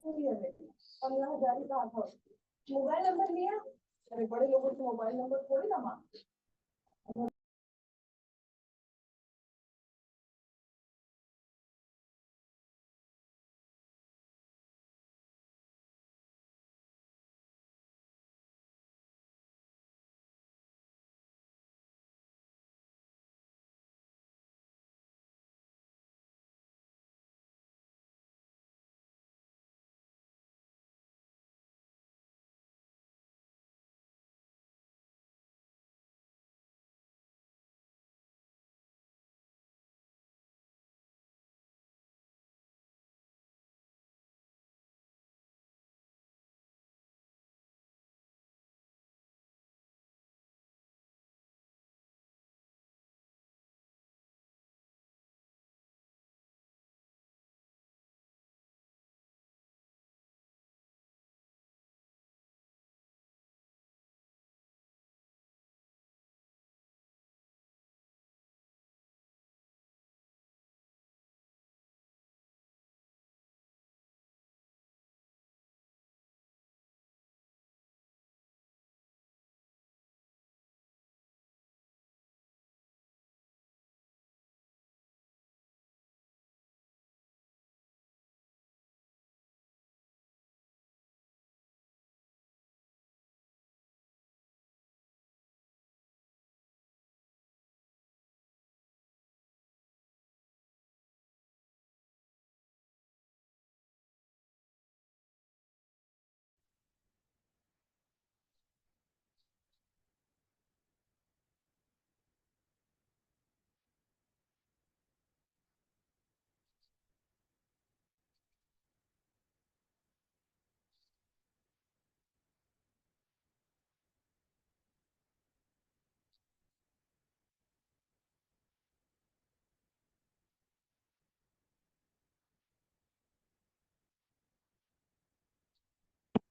और यहाँ जारी कहा था मोबाइल नंबर लिया। अरे बड़े लोगों से मोबाइल नंबर थोड़ी ना मांग।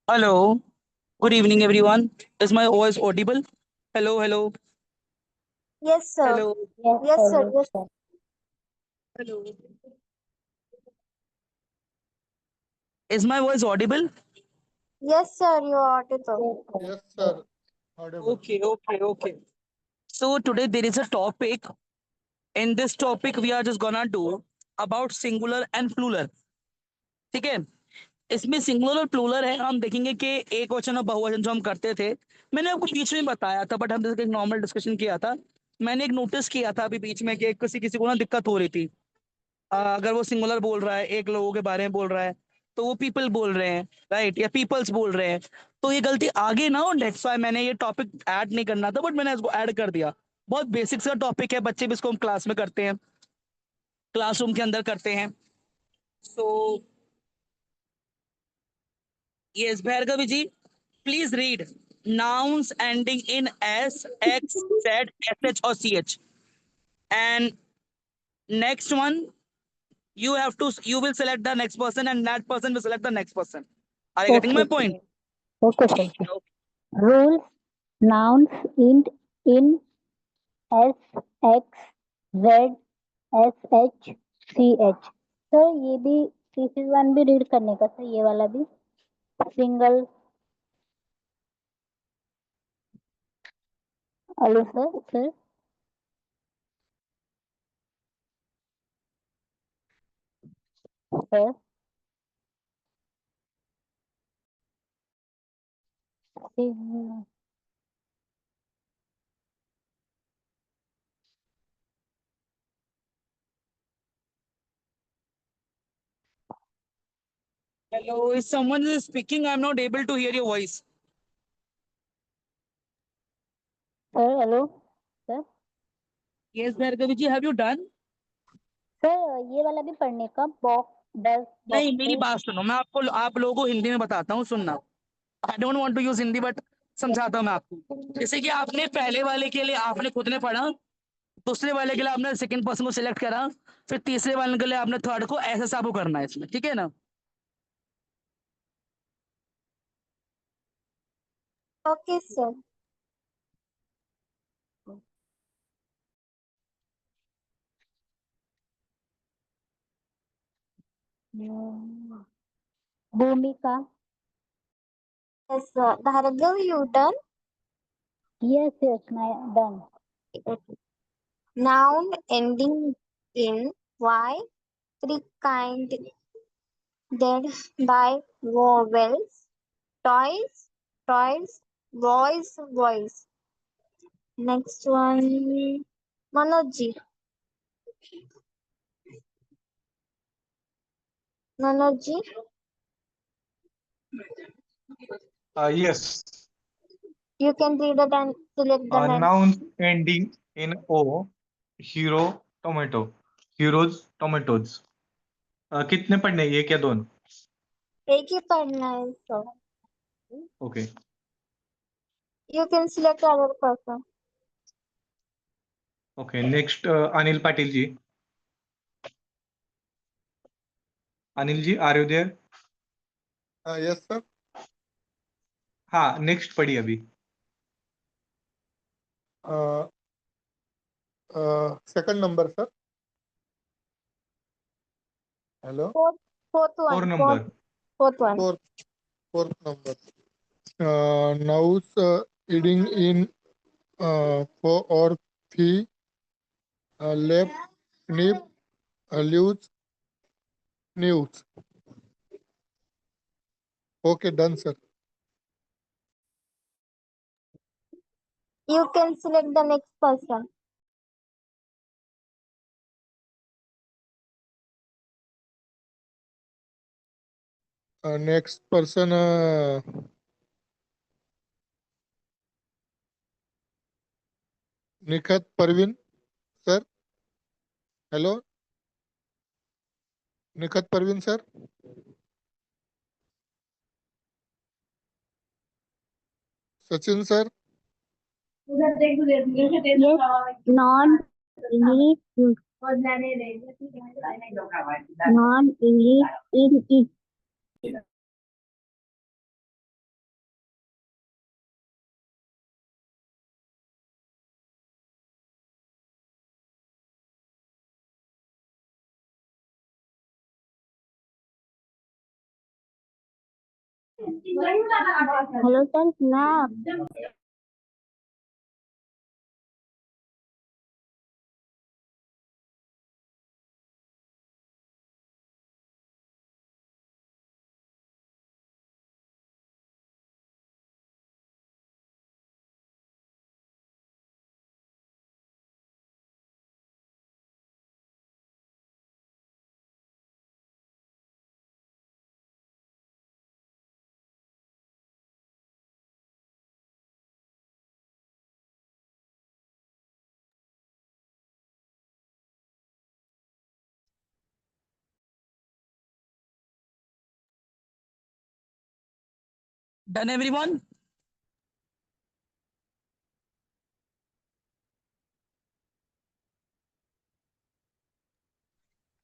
Hello, good evening, everyone. Is my voice audible? Hello, hello, Yes, sir. hello, Yes, sir. Yes, hello. Is my voice audible? yes, sir. You are audible. Yes, sir. Audible. Okay. So today there is a topic. In this topic, we are just gonna do about singular and plural. ठीक है? इसमें singular और plural है। हम देखेंगे कि एक वचन और बहुवचन जो हम करते थे, मैंने आपको बीच में बताया था, बट हम जैसे एक नॉर्मल डिस्कशन किया था। मैंने एक नोटिस किया था अभी बीच में कि किसी किसी को ना दिक्कत हो रही थी। अगर वो सिंगुलर बोल रहा है, एक लोगों के बारे में बोल रहा है, तो वो पीपल बोल रहे हैं, राइट, या पीपल्स बोल रहे हैं। तो ये गलती आगे ना हो, डेट्स व्हाई मैंने ये टॉपिक ऐड नहीं करना था, बट मैंने इसको ऐड कर दिया। बहुत बेसिक सा टॉपिक है, बच्चे भी इसको हम क्लास में करते हैं, क्लासरूम के अंदर करते हैं। So yes Bhargavi ji, please read nouns ending in s, x, z, sh or ch. And next one, you will select the next person and that person will select the next person. Are you getting my Okay, point? okay, sir. Rules, nouns in S, X, Z, S, H, C, H. Sir ये भी pieces one भी read करने का sir, ये वाला भी single. Hello sir, sir sir single. Hello, if someone is speaking, I'm not able to hear your voice. Sir hello sir. Yes, Bhargavi ji, have you done? Sir ये वाला भी पढ़ने का बॉक्स डस नहीं, मेरी बॉक्सेस। बात सुनो, मैं आपको आप लोगों को हिंदी में बताता हूँ, सुनना। I don't want to use Hindi, but समझाता हूँ मैं आपको। जैसे कि आपने पहले वाले के लिए आपने खुद ने पढ़ा, दूसरे वाले के लिए आपने सेकंड पर्सन को सिलेक्ट करा, फिर तीसरे वाले के लिए आपने थर्ड को, ऐसा सबको करना है इसमें, ठीक है ना? okay, sir. Bhumika. Yes, sir. Bhargav, you done? Yes, done. Okay. Noun ending in Y, three kind by vowels, toys, toys, voice, voice. Next one, Manojji. Manojji, Yes. you can read it and select the next. Nouns ending in O. Hero, tomato. Heroes, tomatoes. कितने पढ़ने हैं? एक या दोन? एक ही पढ़ना है sir. Okay. You can select other person. Okay. Next, Anil Patil ji. Anil ji, are you there? Yes, sir. हाँ, next पढ़िए अभी. Second number, sir. Hello. Fourth Four one. number. Fourth one. Fourth number. Nouns ending in fo or phi, left, nip, loose, news. Okay, done, sir. You can select the next person. Next person, Nikhat Parvin, sir. Hello, Nikhat Parvin, sir. Sachin, sir. Yes, non-English use. Non-English in it. Hello, sir. Snap. Done, everyone?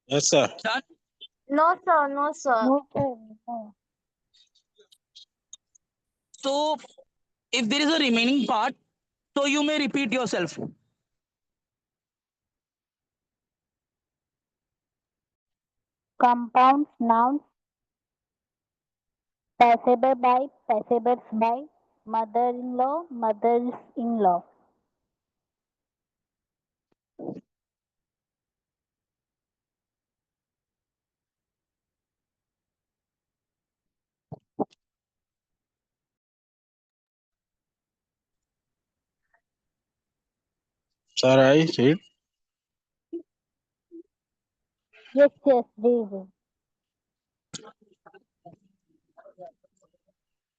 Yes, sir. Done? No, sir. No, sir. No, sir. No. So if there is a remaining part, so you may repeat yourself. Compounds, nouns, passible by, passibles by, mother-in-law, mothers-in-law. Sir, I read. Yes, read.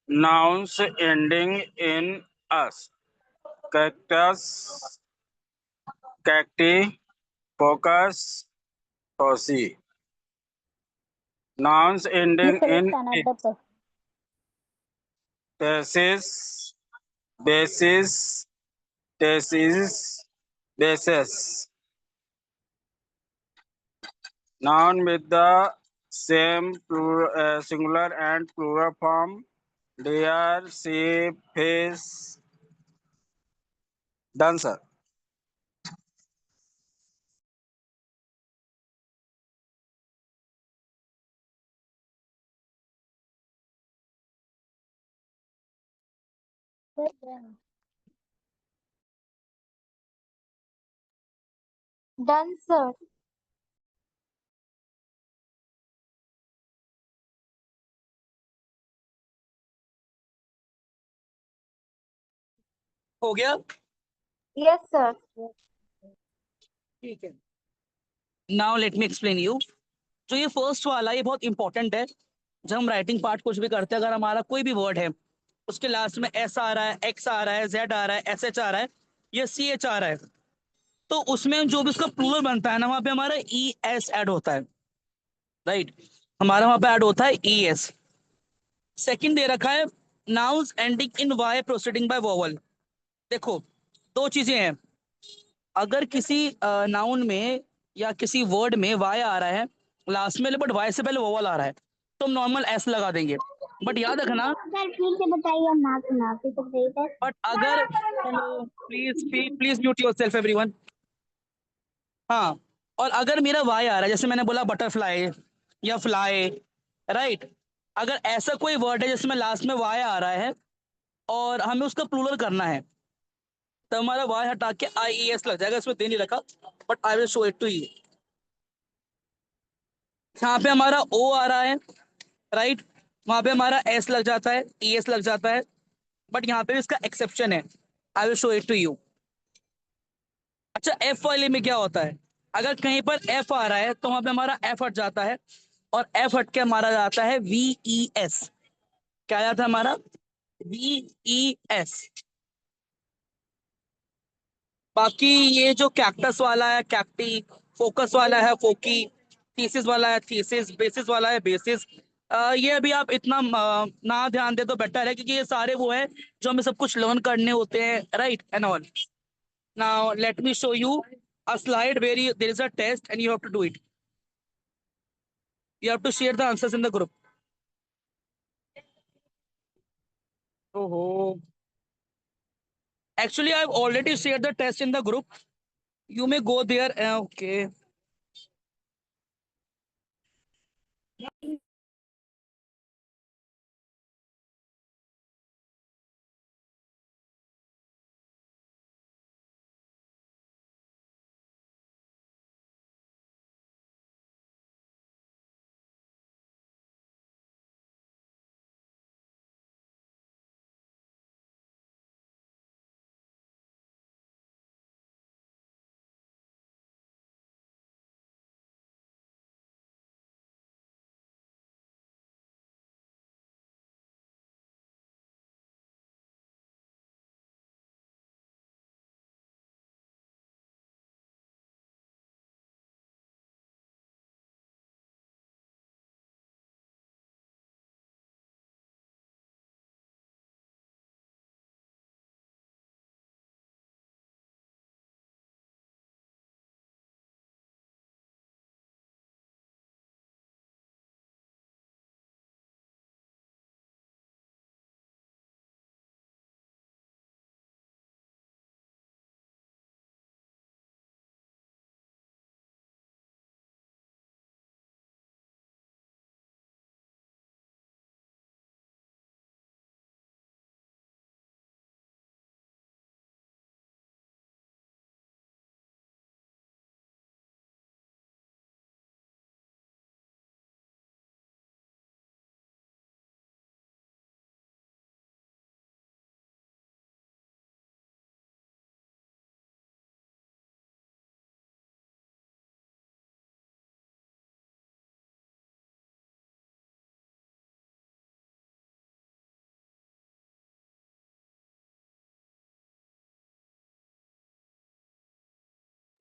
Nouns ending in us. Cactus, cacti, focus, fossy. Nouns Please ending select in it. another person. Thesis, basis, thesis, basis. Noun with the same singular and plural form. Deer, sheep, fish. Done, sir. Done, sir. हो गया? Yes, sir. ठीक है। Now let me explain you. जो ये first वाला ये बहुत important है। जब हम राइटिंग पार्ट कुछ भी करते हैं, अगर हमारा कोई भी वर्ड है उसके लास्ट में एस आ रहा है, एक्स आ रहा है, जेड आ रहा है, एस एच आ रहा है या सी एच आ रहा है, तो उसमें जो भी उसका प्लूरल बनता है ना, वहां पे हमारा ई एस ऐड होता है। राइट, हमारा वहां पे ऐड होता है ई एस। सेकंड दे रखा है nouns ending in Y proceeding by vowel. देखो, दो चीजें हैं। अगर किसी नाउन में या किसी वर्ड में वाई आ रहा है लास्ट में, बट वाई से पहले वोवल आ रहा है, तो हम नॉर्मल एस लगा देंगे। बट याद रखना, सर ठीक से बताइए, हम ना सुनाते तो सही था। बट अगर, hello please please mute yourself everyone. हाँ, और अगर मेरा वाई आ रहा है, जैसे मैंने बोला बटरफ्लाई या फ्लाई, राइट, अगर ऐसा कोई वर्ड है जिसमें लास्ट में वाई आ रहा है और हमें उसका प्लूरल करना है, तो हमारा वाई हटा के आई ई एस लग जाएगा। इसमें दे नहीं रखा, but I will show it to you. यहाँ पे हमारा ओ आ रहा है, राइट, वहां पे हमारा एस लग जाता है, ई एस लग जाता है, बट यहाँ पे भी इसका एक्सेप्शन है। I will show it to you. अच्छा, एफ वाले में क्या होता है? अगर कहीं पर एफ आ रहा है तो वहां पे हमारा एफ हट जाता है, और एफ हट के हमारा जाता है वी ई एस। क्या जाता है हमारा? V E S. बाकी ये जो कैक्टस वाला है कैक्टी, फोकस वाला है फोकी, थीसिस वाला है थीसिस, बेसिस वाला है बेसिस, ये अभी आप इतना ना ध्यान दे तो बेटर है, क्योंकि ये सारे वो है जो हमें सब कुछ लर्न करने होते हैं, right and all. Now let me show you a slide where there is a test and you have to do it. You have to share the answers in the group. Oh, actually, I've already shared the test in the group. You may go there. Okay.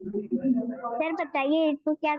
Sir बताइए इसको क्या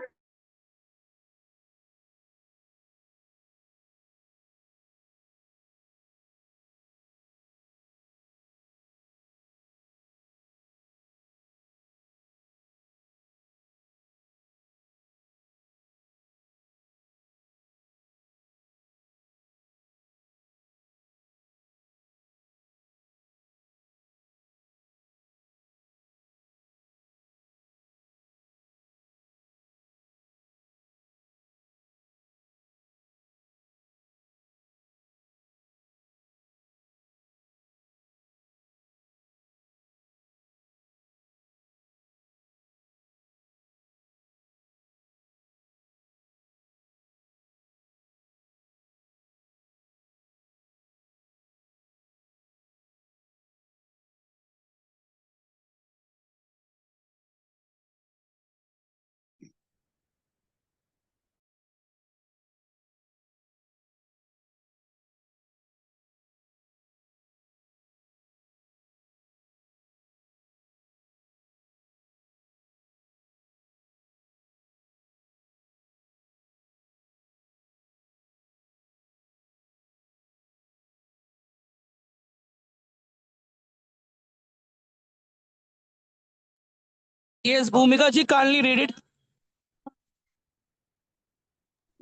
Yes, Bhumika ji, kindly read it.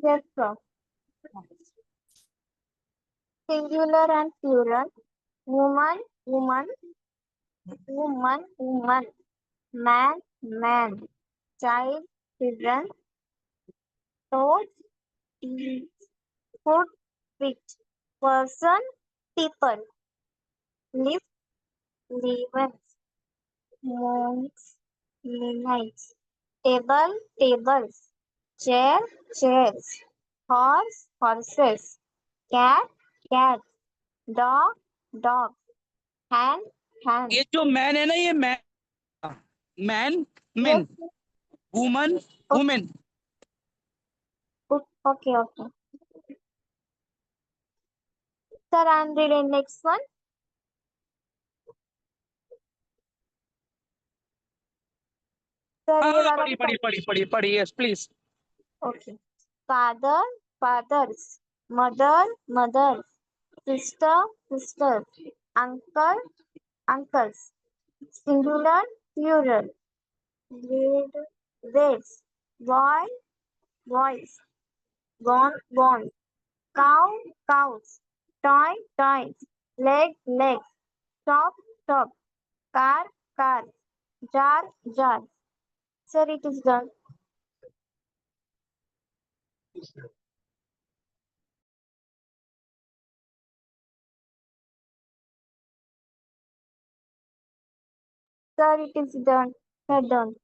Yes, sir. Singular and plural. Woman, woman, woman, woman. Man, man. Child, children. Toad, foot, feet. Person, people. Lift, livens. Monks, knights. Table, tables. Chair, chairs. Horse, horses. Cat, cats. Dog, dog. Hand, hand. ये जो man है ना, ये man, Yes. men, woman, Okay, women. okay, okay. Sir, I'm reading next one. Sir, ये हाँ, वाला पढ़ी भी पढ़ी पढ़ी पढ़ी पढ़ी, yes, please. okay. Father, fathers. Mother, mothers. Sister, sisters. Uncle, uncles. Singular, plural. Grade, grades. Boy, boys. Gone, gone. Cow, cows. Toy, toys. Leg, legs. Stop, stop. Car, car. Jar, jar. Sir, it is done. Sir, it is done. Sir, done.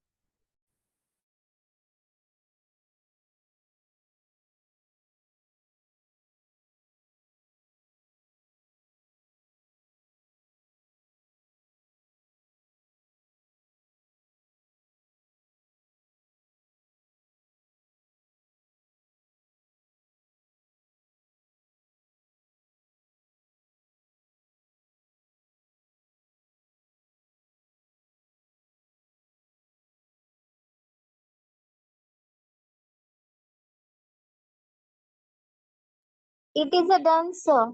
It is a done, sir.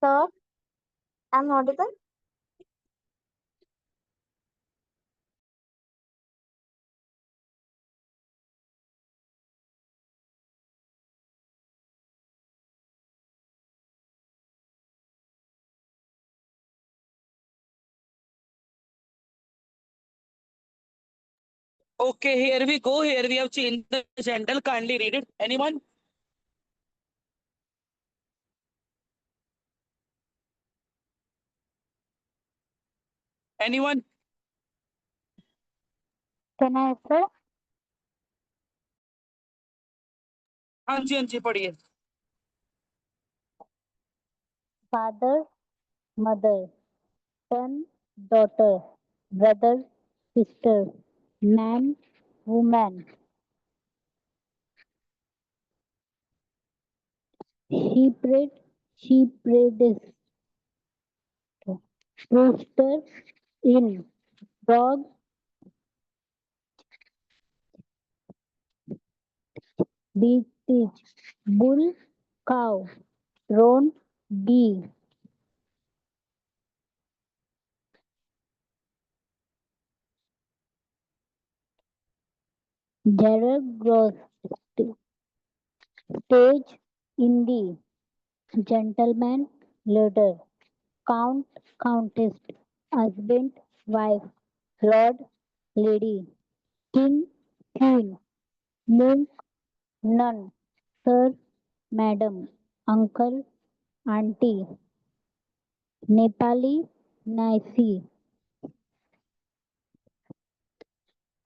Sir, I'm audible. Okay, here we go. Here we have changed the gender. Kindly read it. Anyone? Anyone? Can I answer? हाँ जी, पढ़िए. Father, mother, son, daughter, brother, sister, man, woman, shepherd, shepherdess, rooster, in, dog, beach, bull, cow, roan, bee, Gerard gross, stage, indie, gentleman, leader, count, countess, husband, wife, lord, lady, king, queen, monk, nun, sir, madam, uncle, auntie, Nepali, Naisi,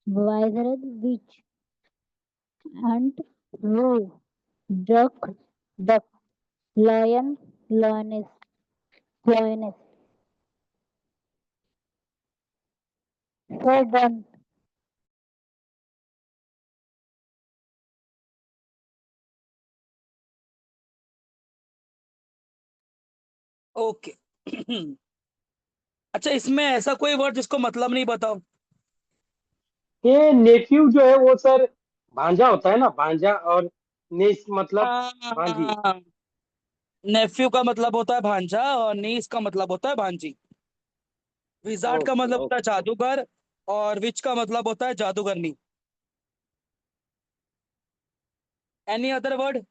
Viceroy, witch, aunt, rule, duck, duck, lion, lioness, lioness. So done. Okay. अच्छा, इसमें ऐसा कोई word जिसको मतलब नहीं बताओ? ये नेफ्यू जो है वो सर भांजा होता है ना, भांजा, और नेस मतलब भांजी। नेफ्यू का मतलब होता है भांजा और नीस का मतलब होता है भांजी। विजार्ड का ओके मतलब होता है ओके। जादूगर, और विच का मतलब होता है जादूगरनी। Any other word?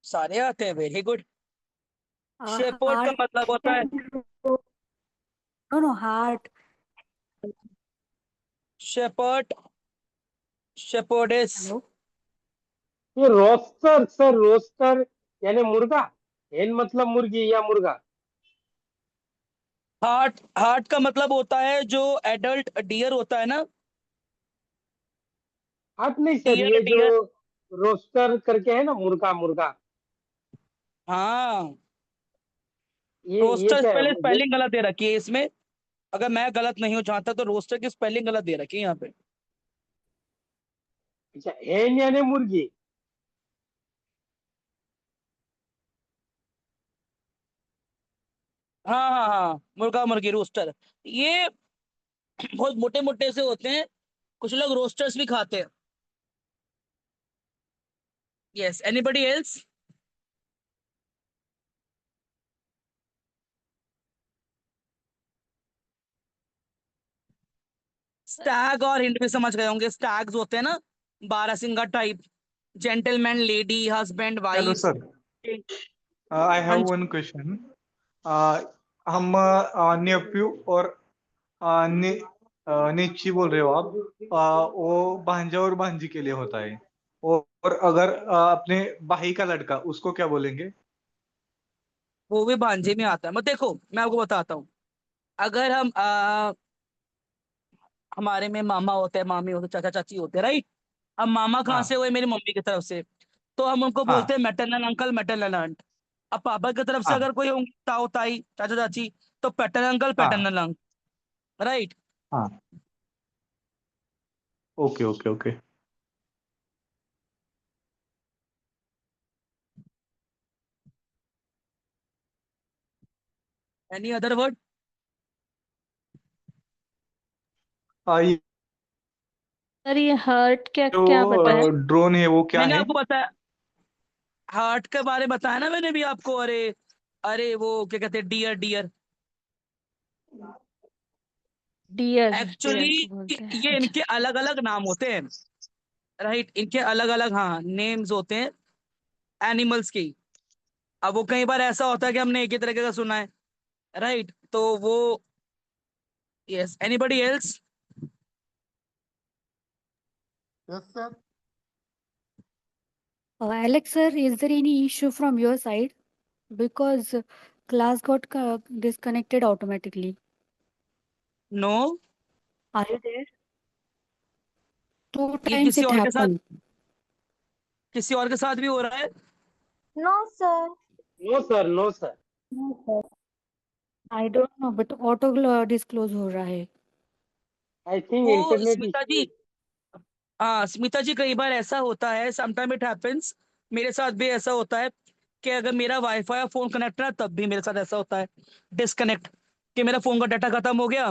सारे आते हैं, वेरी गुड। शेपर्ड का Heart मतलब होता है and no heart. Shepherd, shepherdess. Hello. ये रोस्टर सर, रोस्टर यानी मुर्गा। हेन मतलब मुर्गी या मुर्गा। हार्ट, हार्ट का मतलब होता है जो एडल्ट डियर होता है ना। हट नहीं सर, डियर ये जो डियर। रोस्टर करके है ना, मुर्गा मुर्गा। हाँ, ये रोस्टर क्या है पहले मुझे। स्पेलिंग गलत दे रखी है इसमें। अगर मैं गलत नहीं हूँ जहां तक, तो रोस्टर की स्पेलिंग गलत दे रखी है यहाँ पे। अच्छा, हेन यानी मुर्गी। हाँ हाँ हाँ, मुर्गा मुर्गी रोस्टर। ये बहुत मोटे मोटे से होते हैं। कुछ लोग रोस्टर्स भी खाते हैं। Yes, anybody else? स्टैग और हिंट भी समझ गए होंगे। स्टैग्स होते हैं ना, बारहसिंगा type. Gentleman, lady, husband, hello wife. Sir, I हाँ हैव जी। One question. हम नेफ्यू और ने, नेची बोल रहे हो आप। वो भांजा और भांजी के लिए होता है। और अगर अपने भाई का लड़का, उसको क्या बोलेंगे? वो भी भांजे में आता है। मैं देखो, मैं आपको बताता हूँ। अगर हम हमारे में मामा होते हैं, मामी होते हैं, चाचा चाची होते हैं, राइट? अब मामा कहाँ से हाँ हुए? मेरी मम्मी की तरफ से। तो हम उनको बोलते हाँ हैं मैटरनल अंकल, मैटरनल आंट। अब पापा की तरफ से हाँ अगर कोई होंगे, ताऊ ताई, चाचा चाची, तो पैटर्नल अंकल, हाँ पैटर्नल अंक। राइट? हाँ। Okay okay okay. Any other word? ये सर ये हर्ट क्या क्या बताया? जो ड्रोन है वो क्या मैंने है? आपको बताया, हार्ट के बारे में बताया ना मैंने भी आपको। अरे, अरे वो क्या कहते हैं, dear dear. Dear, dear actually को बोलते हैं, ये अच्छा। इनके अलग अलग नाम होते हैं। राइट, इनके अलग अलग, हाँ, नेम्स होते हैं एनिमल्स के। अब वो कई बार ऐसा होता है कि हमने एक ही तरीके का सुना है। राइट, तो वो। Yes, anybody else? Yes, sir. Alex sir, is there any issue from your side? Because class got disconnected automatically. No, Are you there? Two ये times किसी it और के साथ, happened. किसी और के साथ भी हो रहा है। No, sir. No sir, no sir. No, sir. I don't know, but auto disclose हो रहा है. आई थिंक वो इंटरनेट स्मिता इश्यू। जी, हाँ स्मिता जी, कई बार ऐसा होता है, समटाइम इट हैपेंस। मेरे साथ भी ऐसा होता है कि अगर मेरा वाईफाई या फोन कनेक्ट है, तब भी मेरे साथ ऐसा होता है, डिस्कनेक्ट। कि मेरा फोन का डाटा खत्म हो गया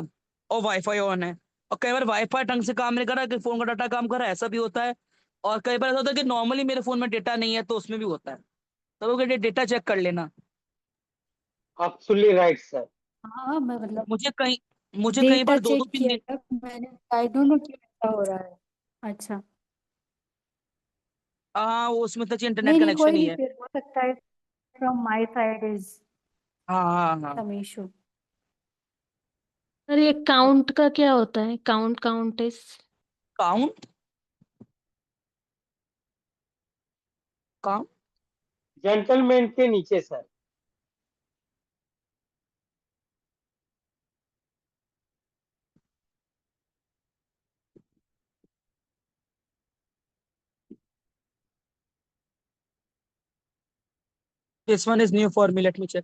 और वाईफाई ऑन है। और कई बार वाईफाई ढंग से काम नहीं कर रहा कि फोन का डाटा काम कर रहा है, ऐसा भी होता है। और कई बार ऐसा होता है कि नॉर्मली मेरे फोन में डेटा नहीं है, तो उसमें भी होता है। तो वो डेटा चेक कर लेना। Absolutely right sir. हाँ मैं मतलब मुझे कहीं मुझे कई डेटा बार दो दो चेक तीन किया दिन। था मैंने. आई डोंट नो क्यों ऐसा हो रहा है. अच्छा. हाँ, वो उसमें तो इंटरनेट नहीं नहीं, कनेक्शन कोई ही नहीं, है। फिर हो सकता है from my side is हाँ हाँ हाँ। some issue. सर ये काउंट का क्या होता है? Count, countess? Count, count. Gentleman के नीचे sir. This one is new for me. Let me check.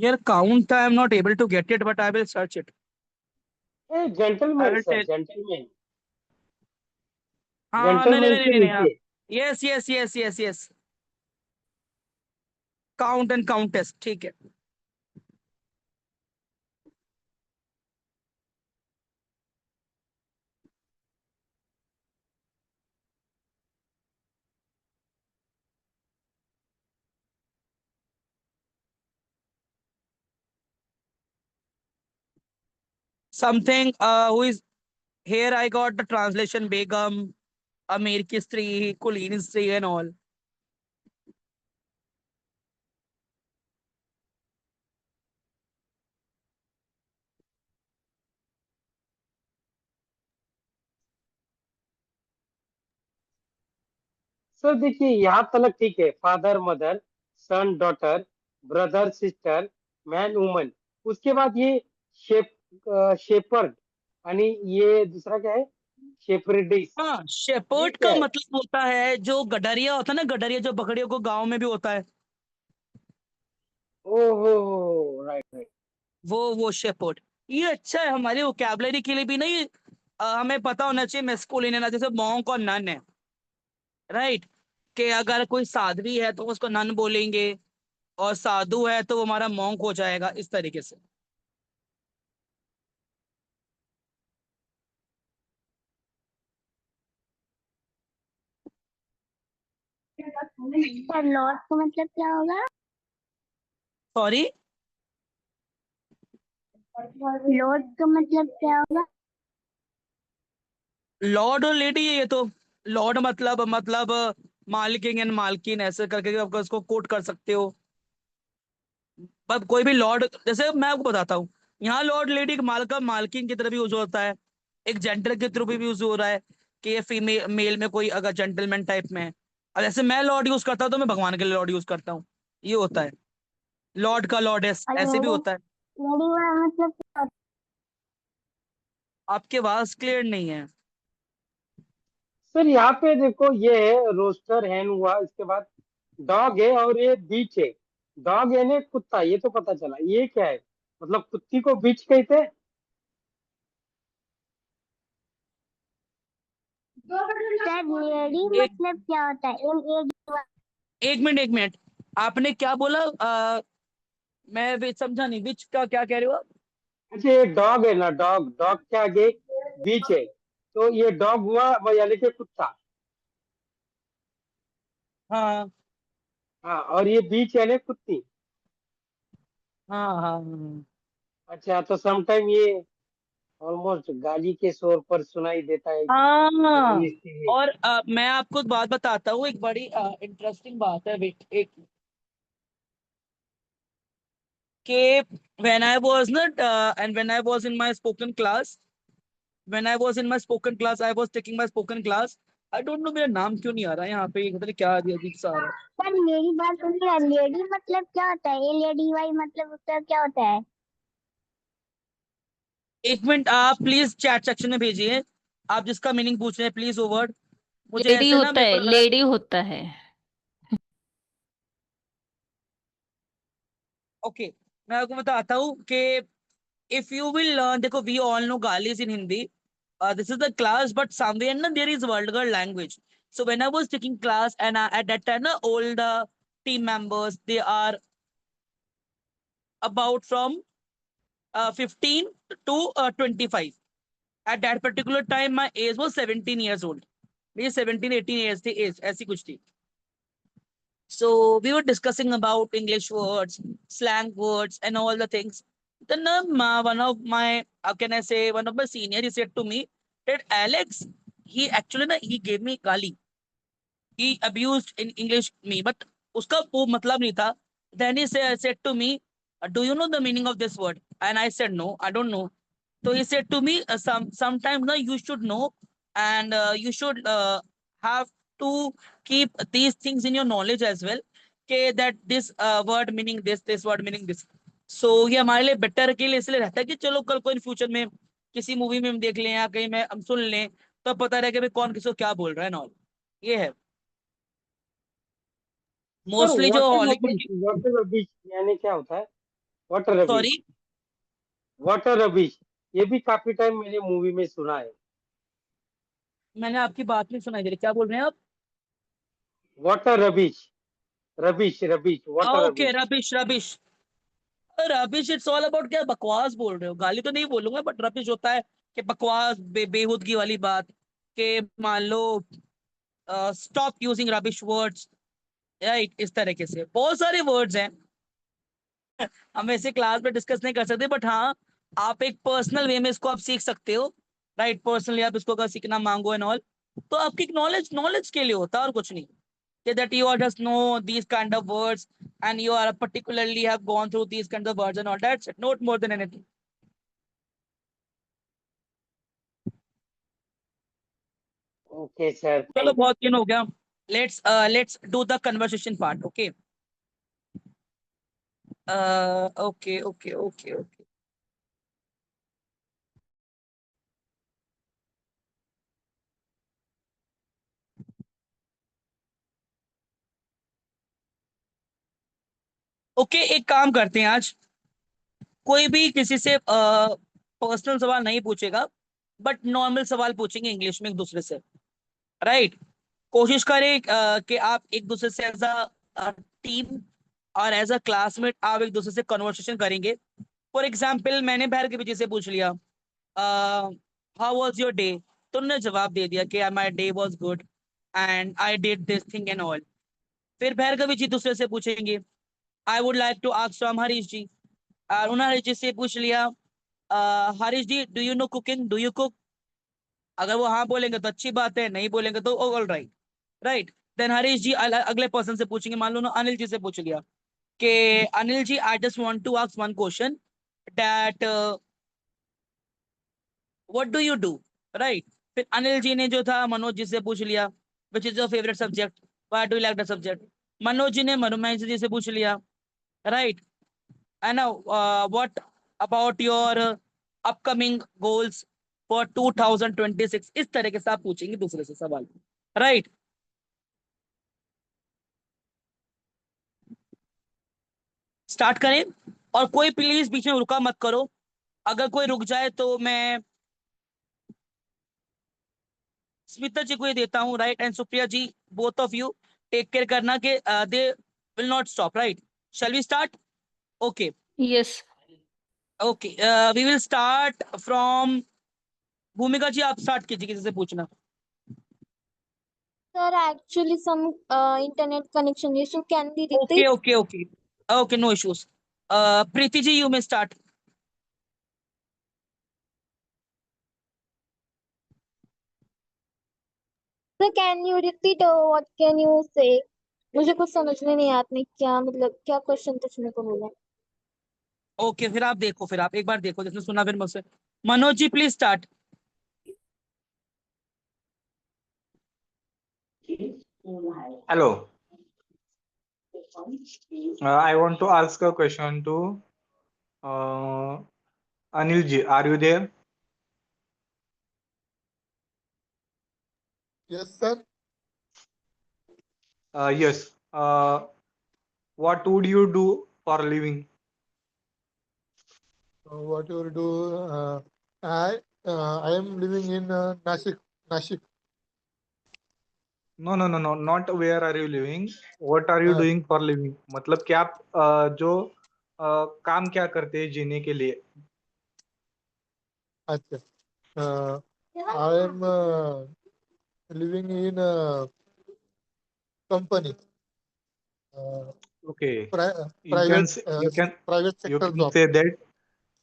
Here count I am not able to get it, but I will search it. A I gentleman will sir, tell. Gentleman, हाँ नहीं नहीं gentleman नहीं के नहीं नहीं हाँ. नीचे। Yes yes yes yes yes. Count and countess ठीक है. Something who is here I got the translation Begum, Amir की स्त्री, कुलीन स्त्री and all. सर देखिए यहाँ तक ठीक है, father mother, son daughter, brother sister, man woman. उसके बाद ये शेपर्ड, यानी ये दूसरा क्या है, शेपरेडिस, हाँ ये शेपर्ड क्या का है? मतलब होता है जो गडरिया होता है ना, गडरिया जो बकरियों को गांव में भी होता है, ओहो, राइट राइट। वो शेपर्ड। ये अच्छा है हमारी वोकैबलरी के लिए भी ना ये। हमें पता होना चाहिए मैस्कुलिन है, जैसे मॉन्क और नन है, राइट। कि अगर कोई साध्वी है तो उसको नन बोलेंगे, और साधु है तो वो हमारा मॉन्क हो जाएगा, इस तरीके से। सर लॉर्ड का मतलब क्या होगा? सॉरी। लॉर्ड का मतलब क्या होगा? लॉर्ड और लेडी है ये तो। लॉर्ड मतलब मालिकिन एंड मालकिन, ऐसे करके आप उसको कोट कर सकते हो। पर कोई भी लॉर्ड, जैसे मैं आपको बताता हूँ, यहाँ लॉर्ड लेडी मालका मालकिन की तरह भी यूज होता है, एक जेंटल के थ्रू भी यूज हो रहा है, कि ये फीमेल मेल में कोई अगर जेंटलमैन टाइप में है। अब जैसे मैं लॉर्ड यूज करता हूँ तो मैं भगवान के लिए लॉर्ड यूज करता हूँ, ये होता है। लॉर्ड का लॉर्ड और ऐसे भी लेडी, होता है। लेडी का मतलब क्या होता आपके आवाज क्लियर नहीं है। सर यहाँ पे देखो, ये है रोस्टर हैन हुआ, इसके बाद डॉग है, और ये बीच है। डॉग यानी कुत्ता, ये तो पता चला। ये क्या है, मतलब कुत्ती को बीच कहते हैं? है? सर लेडी एक मतलब क्या होता है? एक मिनट, आपने क्या बोला? मैं भी समझा नहीं, विच का क्या कह रहे हो आप? अच्छा, ये डॉग है ना, डॉग, डॉग के आगे बीच है, तो ये डॉग हुआ वो, यानी कि कुत्ता। हाँ हाँ, और ये बीच यानी कुत्ती। हाँ हाँ हाँ। अच्छा, तो समटाइम ये ऑलमोस्ट गाली के शोर पर सुनाई देता है हाँ। इंग्लिश में। और मैं आपको एक बात बताता हूँ, एक बड़ी इंटरेस्टिंग बात है, वेट एक, कि when I was not and when I was in my spoken class, when I was in my spoken class, I was taking my spoken class. I don't know मेरा नाम क्यों नहीं आ रहा है यहाँ पे, ये पता नहीं क्या अजीब सा आ रहा है। सर मेरी बात सुनिए, लेडी मतलब क्या होता है? LADY मतलब उसका क्या होता है? एक मिनट, आप प्लीज चैट सेक्शन में भेजिए, आप जिसका मीनिंग पूछ रहे हैं, प्लीज वो वर्ड। मुझे लेडी ऐसे ना, होता मेरे को है, लग रहा है। लेडी होता है। ओके, मैं आपको बताता हूँ कि if you will learn, देखो we all know galis in Hindi. This is the class, but somewhere na there is vulgar language. So when I was taking class, and at that time na, all the team members, they are about from 15 to 25. At that particular time my age was 17 years old. मेरी 17 18 years थी as, ऐसी कुछ थी। So we were discussing about English words, slang words, and all the things. Then one of my, how can I say, one of my senior, he said to me that Alex, he actually na, he gave me gali. He abused in English me, but uska वो मतलब नहीं था. Then he said to me, do you know the meaning of this word? And I said no, I don't know. So he said to me, sometimes na, you should know, and you should have to keep these things in your knowledge as well. Okay, that this word meaning this word meaning this. So ये हमारे लिए better के लिए इसलिए रहता है कि चलो कल को इन फ्यूचर में किसी मूवी में हम देख लें या कहीं में हम सुन लें, तो पता रहे कि भाई कौन किसको क्या बोल रहा है ना। ये है सर मोस्टली जो what is Hollywood. Beach, what is beach यानी क्या होता है? Water rubbish, sorry, water rubbish, ये भी काफी टाइम मैंने मूवी में सुना है। मैंने आपकी बात नहीं सुनाई दे रही, क्या बोल रहे हैं आप? Water rubbish, rubbish rubbish, water okay, rubbish. Rubbish rubbish. Rubbish it's all about, क्या बकवास बोल रहे हो? गाली तो नहीं बोलूंगा, बट रबिश होता है कि बकवास, बेहूदगी वाली बात, के मान लो stop using rubbish words, right? इस तरीके से बहुत सारे वर्ड्स हैं, हम ऐसे क्लास में डिस्कस नहीं कर सकते, बट हाँ, आप एक पर्सनल वे में इसको आप सीख सकते हो, राइट? पर्सनली आप इसको अगर सीखना मांगो एंड ऑल, तो आपकी नॉलेज नॉलेज के लिए होता है और कुछ नहीं। That you all just know these kind of words and you are particularly have gone through these kind of words and all, that's it, not more than anything. Okay sir, चलो thank you. बहुत दिन हो गया, let's do the conversation part, okay? Okay. Okay, एक काम करते हैं आज, कोई भी किसी से पर्सनल सवाल नहीं पूछेगा, बट नॉर्मल सवाल पूछेंगे इंग्लिश में एक दूसरे से, राइट? कोशिश करें कि आप एक दूसरे से एज अ टीम और एज अ क्लासमेट आप एक दूसरे से कन्वर्सेशन करेंगे। फॉर एग्जाम्पल, मैंने बहर के पीछे से पूछ लिया, हाउ वॉज योर डे, तो उन्होंने जवाब दे दिया कि my day was good and I did this thing and all. फिर बहर के पीछे दूसरे से पूछेंगे, I would like to ask from Harish ji, और उन्होंने हरीश जी से पूछ लिया, Harish ji do you know cooking, do you cook? अगर वो हाँ बोलेंगे तो अच्छी बात है, नहीं बोलेंगे तो all right, right? Then Harish ji अगले पर्सन से पूछेंगे, मान लो ना अनिल जी से पूछ लिया कि Anil ji I just want to ask one question, that what do you do, right? फिर अनिल जी ने जो था मनोज जी से पूछ लिया, which is your favourite subject, why do you like the subject? Manoj ji ने मनुमय जी से पूछ लिया, right? And what about your upcoming goals for 2026? इस तरीके से आप पूछेंगे दूसरे से सवाल, राइट? स्टार्ट करें, और कोई प्लीज बीच में रुका मत करो, अगर कोई रुक जाए तो मैं स्मिता जी को ये देता हूँ, right? And Supriya ji, both of you take care करना कि they will not stop, right? Shall we start? Okay, Yes. Okay, we will start from Bhumika ji, आप स्टार्ट कीजिए किसी से पूछना। Sir, actually some internet connection issue. Can we okay repeat? Okay okay okay, no issues. Preeti ji, you may start. Sir, can you repeat or what can you say? मुझे कुछ समझ में नहीं आया आपने क्या मतलब क्या क्वेश्चन पूछने को बोला। ओके, फिर आप देखो, फिर आप एक बार देखो, जिसने सुना फिर मुझसे। Manoj ji please start. Hello. I want to ask a question to Anil ji. Are you there? Yes, sir. Yes. What would you do for a living? What you will do? I am living in Nashik. Nashik. No, no, no, no. Not where are you living. What are you हाँ, doing for living? मतलब क्या आप जो काम क्या करते हैं जीने के लिए? अच्छा. I am living in a company. Okay. You can Private say, you can private you sector can job. say that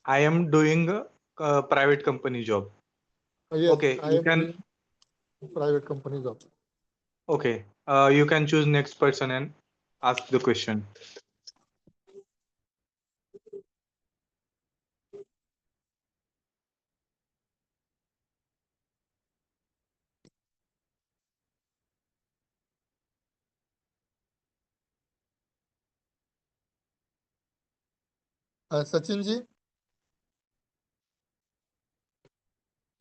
I am doing a private company job. Yes, Okay. I You am can doing private company job. okay. You can choose next person and ask the question. Sachin ji.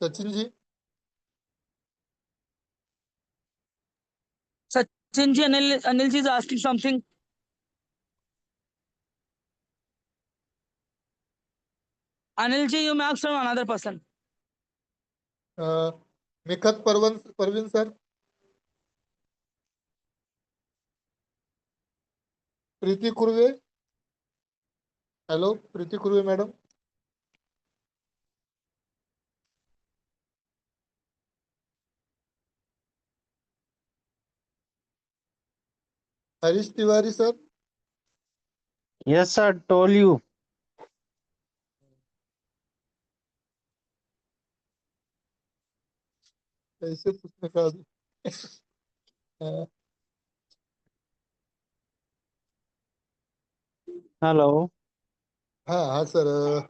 Sachin ji. Sachin ji, Anil ji is asking something. Anilji, you may ask from another person. Mikhat Parvin sir. Preeti Kurve. Hello, Preeti Kurve madam. Harish Tiwari sir. Yes, sir. Told you. कैसे पूछने का Hello. हाँ sir.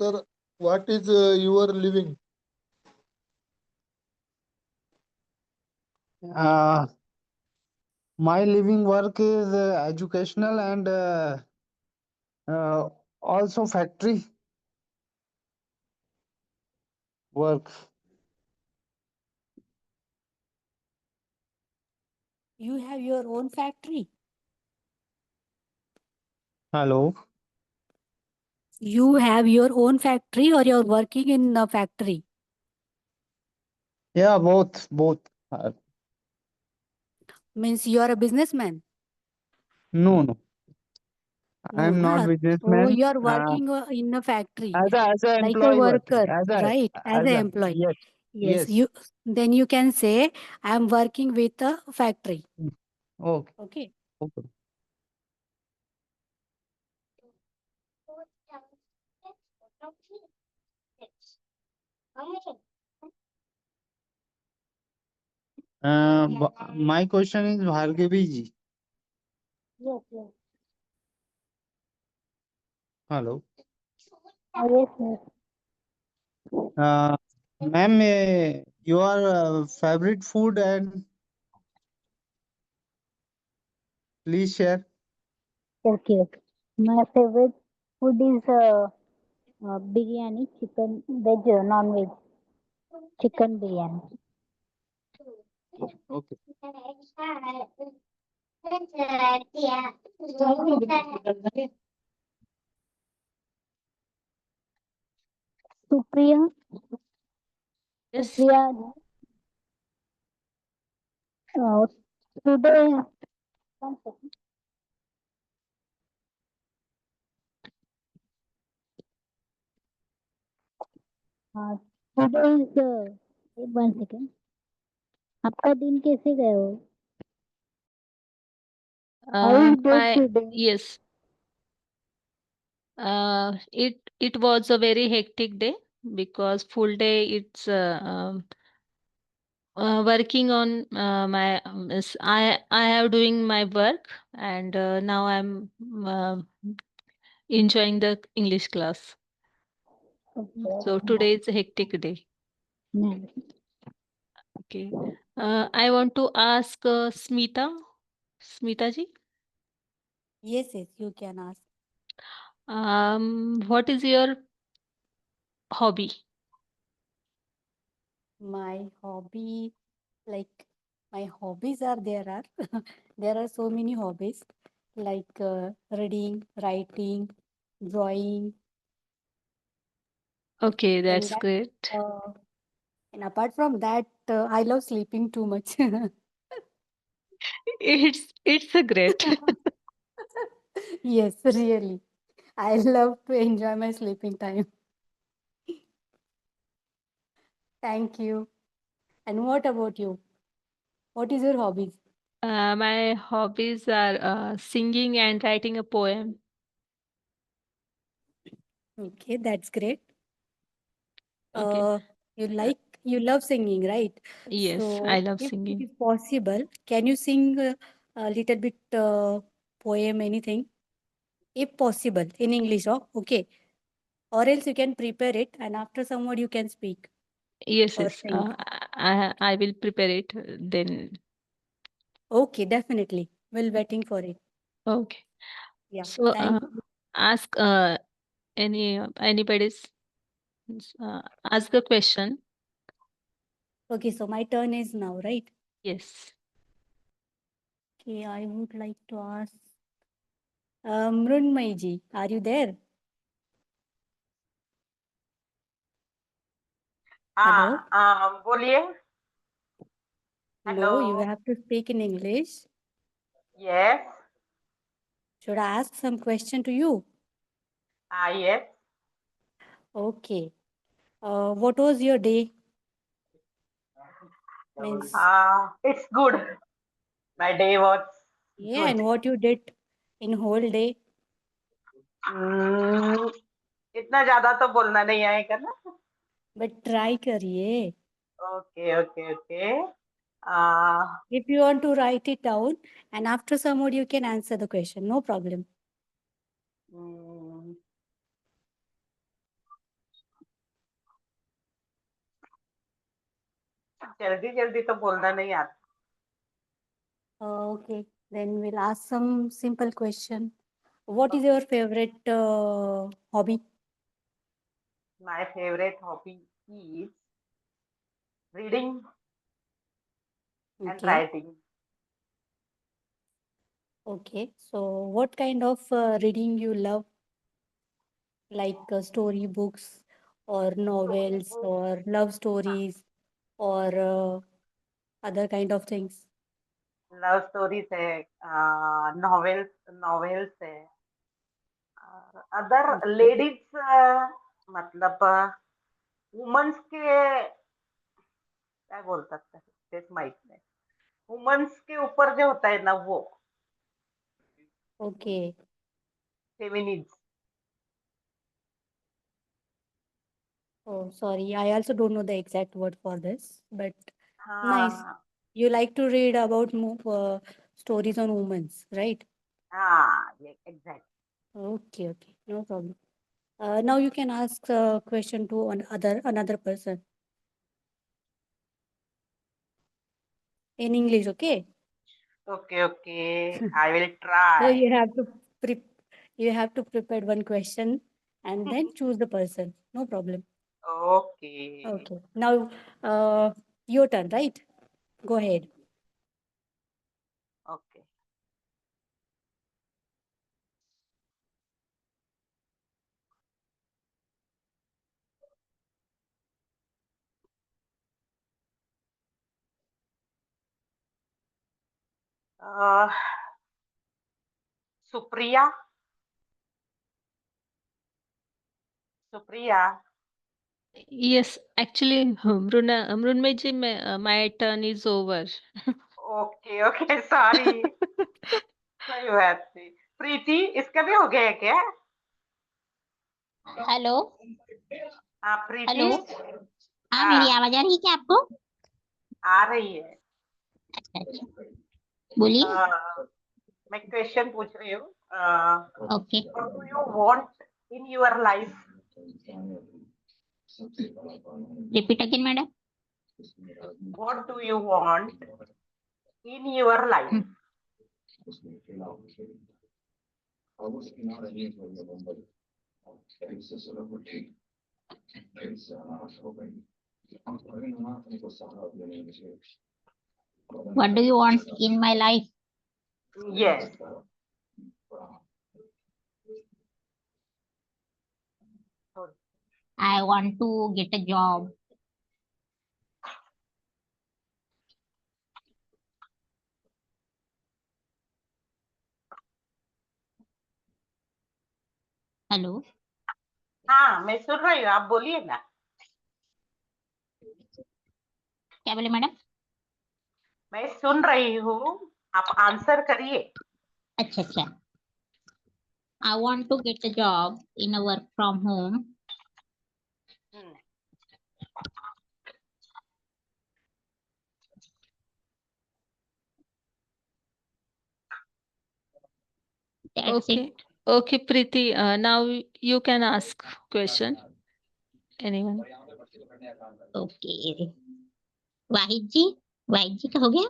Sir, what is your living? My living work is educational and also factory work. You have your own factory. Hello. You have your own factory or you're working in a factory? Yeah, both. Means you are a businessman. No. No, I'm not na. So businessman. you are working in a factory As a like a employee working. worker, right? As As an a employee. yes. Yes, Yes. then you can say I'm working with a factory. Okay. Okay. Okay. My question is Bhargavi ji. Yes, yes. Hello. Yes, yes. Ma'am, your favorite food and please share. Okay, okay. My favorite food is biryani, chicken, veg, non-veg, chicken biryani. Okay. Supriya, Yes. Supriya, today, one second. Today is, one second. आपका दिन कैसे गया हो? How is day My today? yes. It was a very hectic day because full day it's working on my I have doing my work and now I'm enjoying the English class. Okay, So today is a hectic day. nice. Okay. I want to ask Smita ji. Yes, you can ask. What is your hobby? My hobby, like my hobbies are there are there are so many hobbies like reading, writing, drawing, Okay, and that's great. and apart from that, I love sleeping too much. It's a great. Yes, really. I love to enjoy my sleeping time. Thank you. And what about you? What is your hobbies? My hobbies are singing and writing a poem. Okay, that's great. Okay. You love singing, right? Yes, So I love if it singing. is possible, can you sing a little bit poem, anything? If possible, in English, okay. Or else you can prepare it and after somewhat you can speak Yes, or yes. sing. I will prepare it then. Okay, definitely. We'll waiting for it. Okay. Yeah. So Thank you. ask anybody's ask a question. Okay, so my turn is now, right? Yes. Okay, I would like to ask Mrunmayee ji, are you there? Hello? बोलिए. No, you Hello. have to speak in English. Yes. Should I ask some question to you? Yes. Okay. What was your day? Means, It's good. My day was yeah, and good. what you did in whole day? इतना ज्यादा तो बोलना नहीं आएगा ना. But try करिए. Okay. If you want to write it down, and after some more you can answer the question. No problem. जल्दी जल्दी तो बोलना नहीं आता. Okay, then we'll ask some simple question. What is your favorite hobby? My favorite hobby is reading and Okay. writing. Okay, so what kind of reading you love? Like story books or novels or love stories or other kind of things? Love stories है, novels novels है, other Okay. Ladies, मतलब women's के काय बोलतात ते, तेच माहित नाही. वुमन्स के ऊपर जे होता है ना वो Okay. Feminines. Oh, sorry. I also don't know the exact word for this, but nice. You like to read about stories on women's, right? Exact. Okay, no problem. Now you can ask a question to another person in English, okay? Okay. I will So try. you have to prepare one question and then choose the person. No problem. Okay. Okay. Now your turn, right? Go ahead. Okay. Supriya. Yes, actually, Mrunmayee ji, my turn is over. Okay sorry. सही बात थी. प्रीति, इसका भी हो गया है क्या? Hello प्रीति. Hello हाँ मेरी आवाज आ रही है क्या आपको? आ रही है. अच्छा अच्छा बोलिए. मैं क्वेश्चन पूछ रही हूँ. Okay What do you want in your life? Repeat again madam. What do you want in your life? What do you want in my life? Yes. I want to get a job. Hello हाँ, मैं सुन रही हूँ, आप बोलिए ना. क्या बोले madam? मैं सुन रही हूँ, आप आंसर करिए. अच्छा अच्छा. I want to get a job in a work from home. That's Okay. it. Okay, Preeti, now you can ask question. Anyone? Okay. वाहिद जी का हो गया?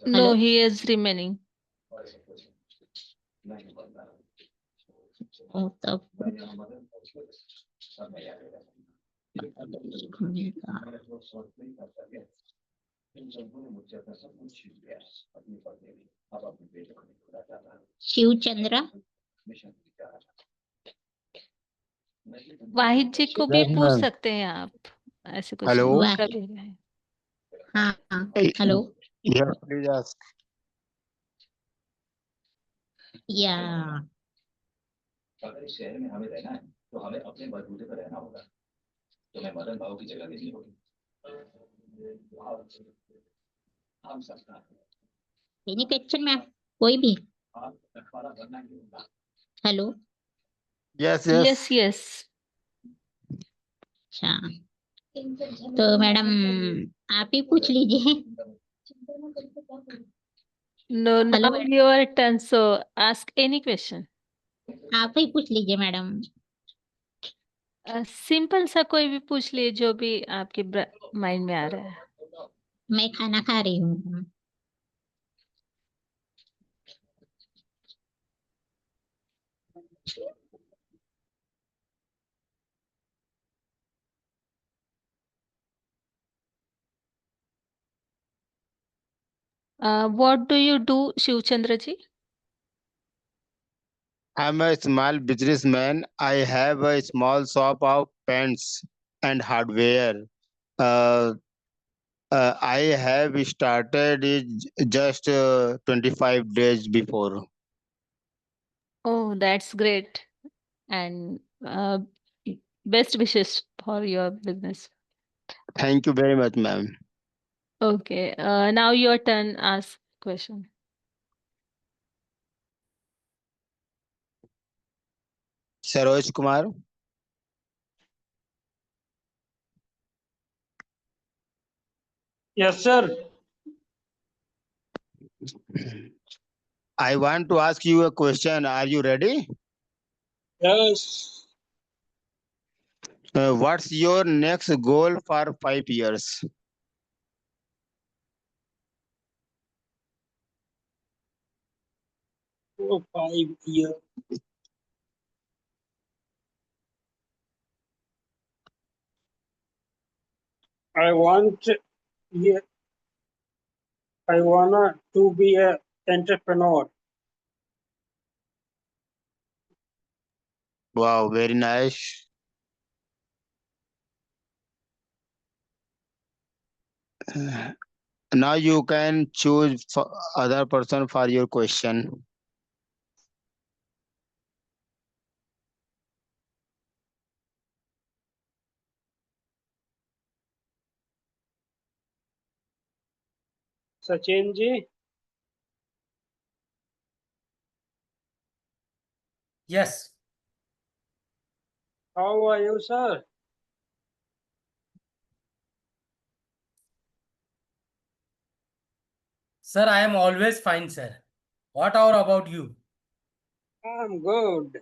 No, he is remaining. तब शिवचंद्र वाहिद जी को भी Yes, पूछ ma'am. सकते हैं आप, ऐसे कुछ Hello. नहीं, वाह कभी भी। हाँ हाँ हेलो Yeah, please ask. या एनी क्वेश्चन मैम कोई भी hello Yes, yes yes. Yes अच्छा तो मैडम आप ही पूछ लीजिए no hello now madam your turn, so ask any question. आप ही पूछ लीजिए मैडम सिंपल सा कोई भी पूछ लिए जो भी आपके माइंड में आ रहा है। मैं खाना खा रही हूँ What do you do, Shivchandra ji? I'm a small businessman. I have a small shop of pants and hardware. Uh, I have started it just 25 days before. Oh, that's great. And best wishes for your business. Thank you very much, ma'am. Okay, now your turn, ask question. Saroj Kumar. Yes, sir. I want to ask you a question. Are you ready? Yes. What's your next goal for 5 years? For 5 years. I want, yeah, I wanna to be a entrepreneur. Wow, very nice. Now you can choose for other person for your question. Sachin ji. Yes, How are you, sir? sir, I am always fine, sir. What are about you? I'm good.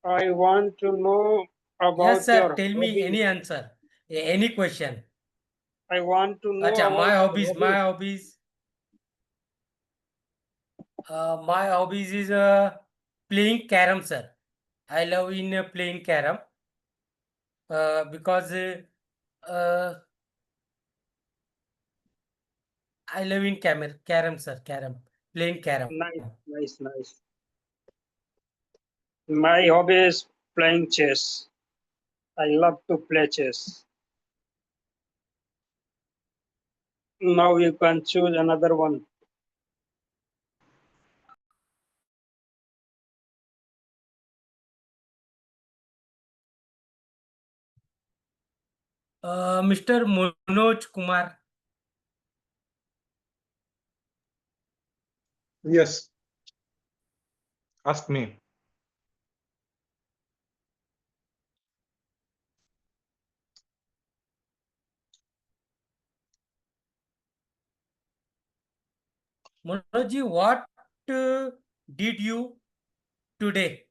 I want to know about Yes, sir, your tell me hobby. any answer, any question. I want to know Acha, about my your hobbies, hobby. my hobbies is playing carom, sir. I love in playing carom because I love in carom, sir, carom, playing carom. Nice. My hobby is playing chess. I love to play chess. Now you can choose another one. Mr. Manoj Kumar. Yes. Ask me. Manoj ji, what did you today?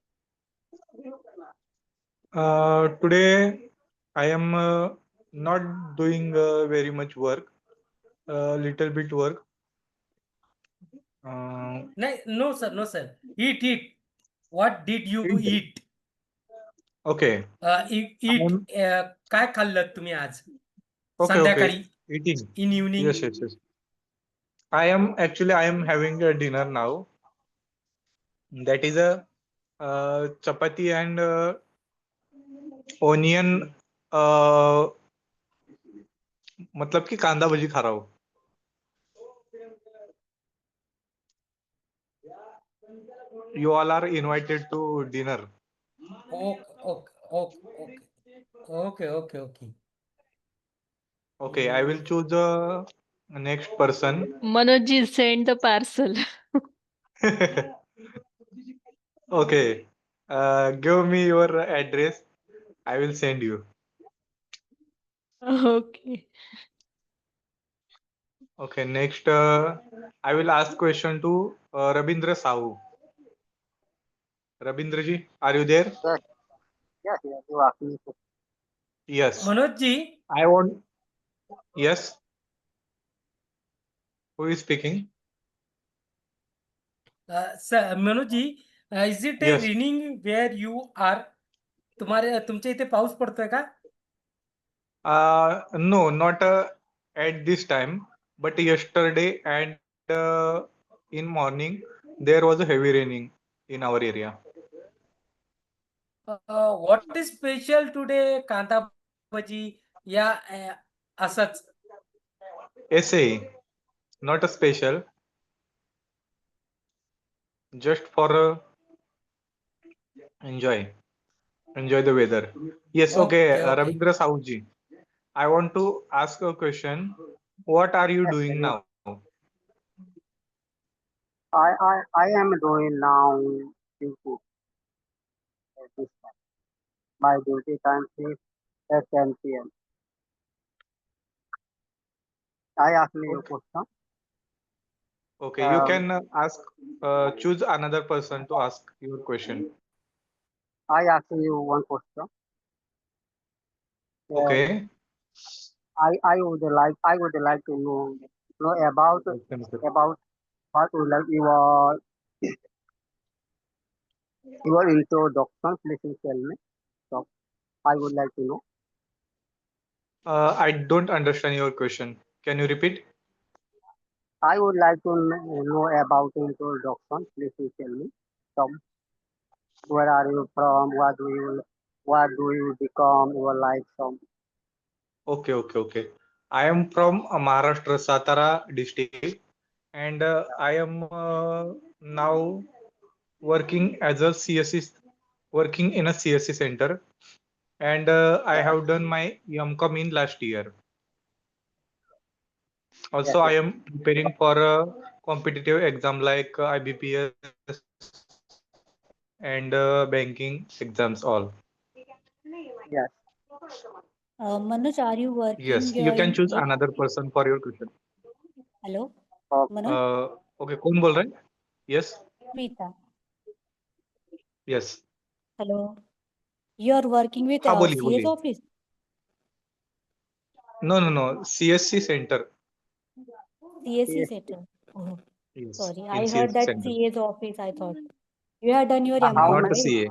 Today I am not doing very much work. Little bit work. No, sir, no, sir. Eat. What did you eat? Okay. Eat. I'm- काय खाल्लं तुम्ही आज? Okay, संध्याकाळी okay. Eating. in evening. Yes, yes, yes. I am having a dinner now. That is a chapati and onion. मतलब कि कांदा भजी खा रहा हूँ. You all are invited to dinner. Okay, okay. Okay, I will choose the next person. Manojji, send the parcel. Okay, give me your address. I will send you. Okay. Okay, next I will ask question to Rabindra Sahu. Rabindra ji, are you there? Yes, you asked me. Yes. Manoj ji, I want. Yes. Who is speaking? Manoj ji, is it Yes. raining where you are? तुमच्या इथे पाऊस पडतोय का? No, not at this time, but yesterday and in morning there was a heavy raining in our area. What is special today? कांदा भजी या असंच? Essay, not a special, just for enjoy the weather. Yes, okay, Okay. Ravindra Sahuji. I want to ask a question. What are you doing now? I am doing now duty at this time. My duty time is at 10 p.m. I ask me a question. Okay, you can ask, choose another person to ask your question. I ask you one question. Okay. I would like to know about what you like your introduction. Please tell me. So I would like to know. I don't understand your question. Can you repeat? I would like to know about introduction. Please tell me. So where are you from? What do you become? Your life from? Okay. I am from Maharashtra, Satara district, and I am now working as a CSC, working in a CSC center, and I have done my MCOM in last year. Also, I am preparing for a competitive exam like IBPS and banking exams all. Yes. Manoj, are you working Yes, you can in choose head another office? person for your question. Hello, Manoj? Okay, कौन बोल रहा है? Yes, Meeta. yes. Hello. You are working with हाँ बोलिए CS बोलिए. office? No, CSC center. CSC center. Oh, Yes, sorry. in I heard CSC that center. CS office, I thought. You had done your How MCOM, Not a right? CA.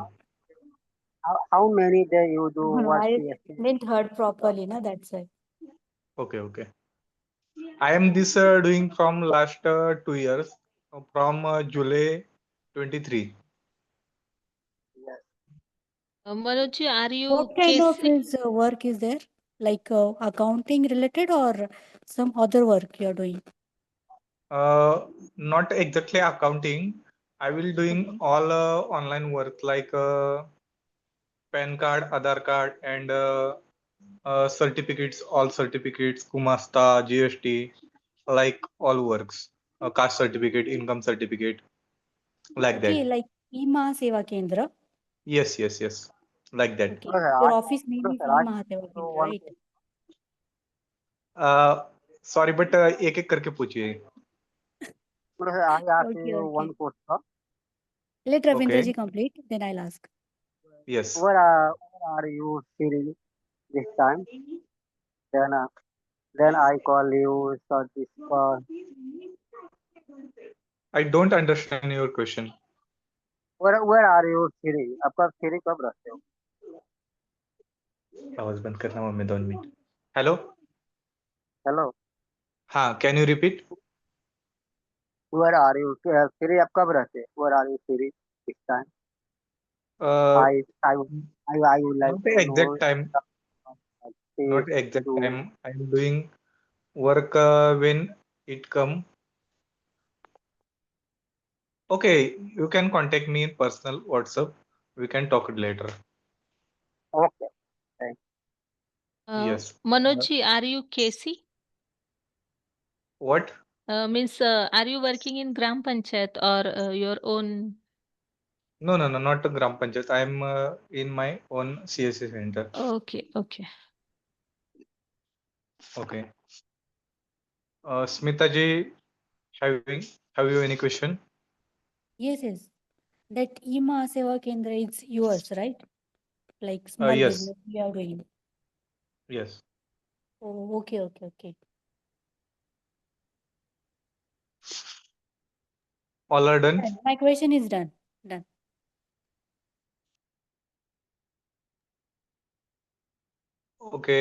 How many days you do No, work I CSC? didn't heard properly, no, that's why. Okay. I am this doing from last 2 years, from July 23. Manojji, are you What kind of KC? his work is there? Like accounting related or some other work you are doing? Not exactly accounting. I will doing all online work like PAN card, Aadhaar card, and certificates, all certificates, Kumasta, GST, like all works, caste certificate, income certificate, like Okay, that. like E-Mahaseva Kendra. Yes, like that. Okay. Your office name is E-Mahaseva Kendra, right? Sorry, but एक एक करके पूछिए. I ask Okay. you one question. Let Ravindra Okay. ji complete, then I'll ask. Yes. Where are you sitting this time? Then I call you so this I don't understand your question. where are you sitting? आपका free कब रहते हो? आवाज बंद करना mummy 2 minute. Hello. Hello हाँ, can you repeat? Where are you free आप कब रहते हैं where are you free this time I I I would like Not to the no exact time, not exact to time. I'm doing work when it come. Okay, you can contact me in personal WhatsApp. We can talk it later. okay thank Yes. Manoj ji, are you KC? What? Means, are you working in Gram Panchayat or your own? No, no, no, not the Gram Panchayat. I'm in my own CSC center. Okay, okay. Okay. Smita ji, have you any question? Yes, yes. That e-Mahaseva Kendra is yours, right? Like small Yes. business we are doing. Yes. Oh, okay, okay, okay. All are done. Done. My question is done. Done. Okay.